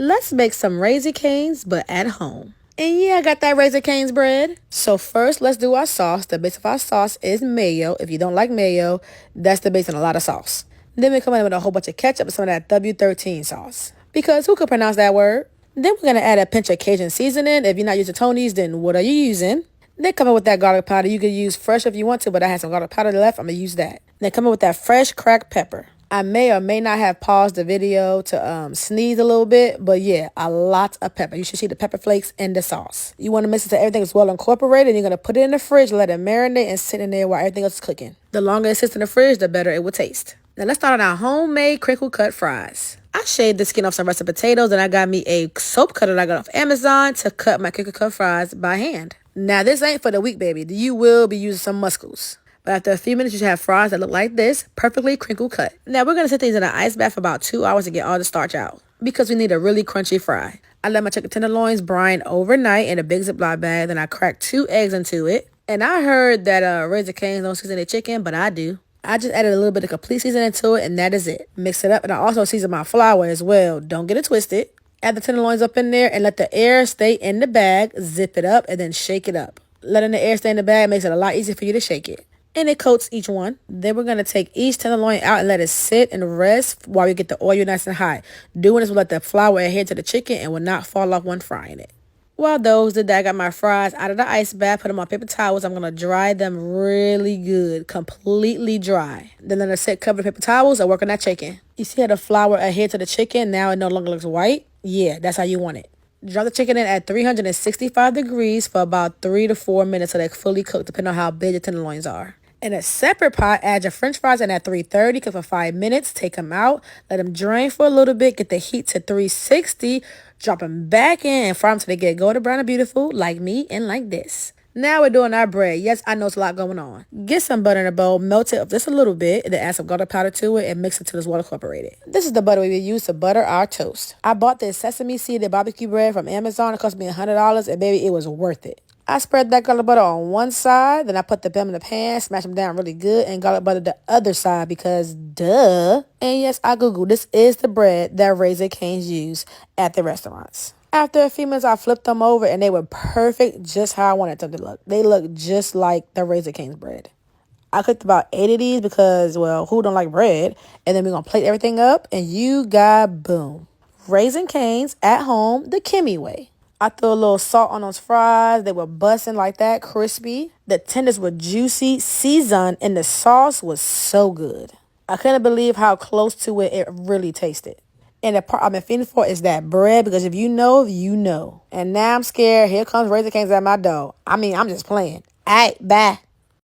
Let's make some Raisin Canes, but at home. And yeah, I got that Raisin Canes bread. So first, let's do our sauce. The base of our sauce is mayo. If you don't like mayo, that's the base in a lot of sauce. Then we come in with a whole bunch of ketchup and some of that W13 sauce. Because who could pronounce that word? Then we're going to add a pinch of Cajun seasoning. If you're not using Tony's, then what are you using? Then come in with that garlic powder. You could use fresh if you want to, but I had some garlic powder left. I'm going to use that. Then come in with that fresh cracked pepper. I may or may not have paused the video to sneeze a little bit, but yeah, a lot of pepper. You should see the pepper flakes in the sauce. You want to mix it so everything is well incorporated. You're going to put it in the fridge, let it marinate and sit in there while everything else is cooking. The longer it sits in the fridge, the better it will taste. Now let's start on our homemade crinkle cut fries. I shaved the skin off some russet potatoes and I got me a soap cutter that I got off Amazon to cut my crinkle cut fries by hand. Now this ain't for the weak, baby. You will be using some muscles. But after a few minutes, you should have fries that look like this, perfectly crinkle cut. Now, we're going to set these in an ice bath for about 2 hours to get all the starch out because we need a really crunchy fry. I let my chicken tenderloins brine overnight in a big Ziploc bag. Then I cracked 2 eggs into it. And I heard that Raisin Canes don't season their chicken, but I do. I just added a little bit of complete seasoning to it, and that is it. Mix it up, and I also season my flour as well. Don't get it twisted. Add the tenderloins up in there and let the air stay in the bag. Zip it up, and then shake it up. Letting the air stay in the bag makes it a lot easier for you to shake it. And it coats each one. Then we're going to take each tenderloin out and let it sit and rest while we get the oil nice and hot. Doing this will let the flour adhere to the chicken and will not fall off when frying it. While those did that, I got my fries out of the ice bath, put them on paper towels. I'm going to dry them really good, completely dry. Then let it sit covered in paper towels and work on that chicken. You see how the flour adhere to the chicken? Now it no longer looks white? Yeah, that's how you want it. Drop the chicken in at 365 degrees for about 3 to 4 minutes so they're fully cooked, depending on how big the tenderloins are. In a separate pot, add your french fries in at 330, cook for 5 minutes, take them out, let them drain for a little bit, get the heat to 360, drop them back in and fry them till they get golden brown and beautiful, like me and like this. Now we're doing our bread. Yes, I know it's a lot going on. Get some butter in a bowl, melt it up just a little bit, and then add some garlic powder to it and mix it till it's well incorporated. This is the butter we use to butter our toast. I bought this sesame seeded barbecue bread from Amazon. It cost me $100, and baby, it was worth it. I spread that garlic butter on one side, then I put the bam in the pan, smash them down really good, and garlic butter the other side because duh. And yes, I Googled, this is the bread that Raisin Canes use at the restaurants. After a few minutes, I flipped them over, and they were perfect just how I wanted them to look. They look just like the Raisin Canes bread. I cooked about 8 of these because, well, who don't like bread? And then we're going to plate everything up, and you got boom. Raisin Canes at home the Kimmy way. I threw a little salt on those fries. They were busting like that, crispy. The tenders were juicy, seasoned, and the sauce was so good. I couldn't believe how close to it really tasted. And the part I've been feeling for is that bread, because if you know, you know. And now I'm scared. Here comes Raisin Canes at my door. I'm just playing. All right, bye.